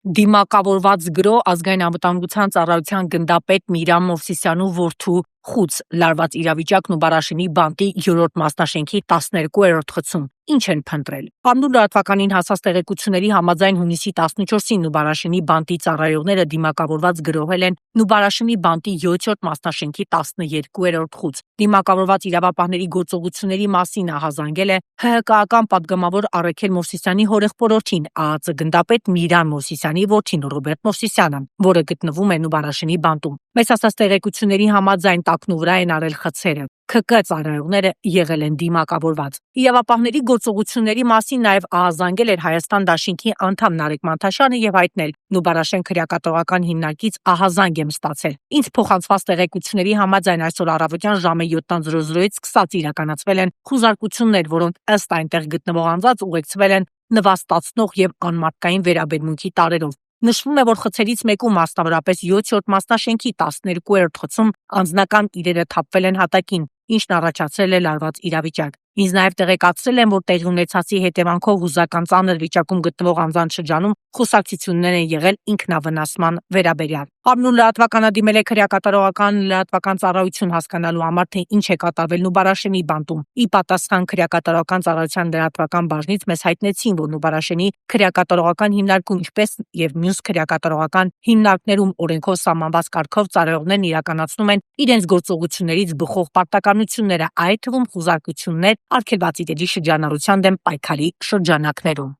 Դիմակավորված գրո ազգային անվտանգության ծառայության գնդապետ Միրամ Մովսիսյանու որդու խուց լարված իրավիճակն ու Բարաշինի բանտի 7-րդ մասնաշենքի 12-րդ խցում ինչ են փնտրել։ Առնու լրատվականին հասած տեղեկությունների համաձայն հունիսի 14-ին Նուբարաշինի բանտի ծառայողները դիմակավորված գրոհել են Նուբարաշինի բանտի 7-րդ մասնաշենքի 12-րդ խուց։ Դիմակավորված իրավապահների գործողությունների մասին ահազանգել է ՀՀԿ-ական պատգամավոր Արաքել Մովսիսյանի հորեղբորորդին, ԱԱԾ գնդապետ Միրամ Մովսիսյանի որդին Ռոբերտ Մովսիսյանը, որը գտնվում է Նուբարաշինի բանտում։ Մեծ հասած տեղեկությունների համաձայն տակնուվրա են արել խցերը։ ՔԿ ծառայողները եղել են դիմակավորված։ Իրավապահների գործողությունների մասին նաև ահազանգել էր Հայաստան դաշինքի անդամ Նարեկ Մանթաշյանը եւ հայտնել Նուբարաշեն քրեակատարողական հիմնարկից ահազանգ եմ ստացել։ Ինձ փոխանցված տեղեկությունների համաձայն այսօր առավոտյան ժամը 7:00-ից սկսած իրականացվել են խուզարկություններ, որոնք ըստ այնտեղ գտնվող անձանց ուղեկցվել են նվաստացնող եւ անմարդկային վերաբերմունքի տարրերով։ Նշվում է, որ խցերից մեկում, մասնավորապես 7-րդ մասնաշենքի 12-րդ խցում, անձնական իրերը թափվել են հատակին, ինչն առաջացրել է լարված իրավիճակ։ Ինձ նաև տեղեկացրել են, որ տեղի ունեցածի հետևանքով հուզական ծանր վիճակում գտնվող անձանց շրջանում խոսակցություններ են եղել ինքնավնասման վերաբերյալ։ Առնու լրատվականը դիմել է քրեակատարողական լրատվական ծառայություն հասկանալու համար, թե ինչ է կատարվել Նուբարաշենի բանտում։ Ի պատասխան քրեակատարողական ծառայության լրատվական բաժնից մեզ հայտնեցին, որ Նուբարաշենի քրեակատարողական հիմնարկում, ինչպես եւ մյուս քրեակատարողական հիմնարկներում օրենքով սահմանված կարգով ծառայողներն իրականացնում են իրենց գործողություններից բխող պարտականությունները, այդ թվում խուզարկություններ, արգելված իրերի շրջանառության դեմ պայքարի շրջանակներում։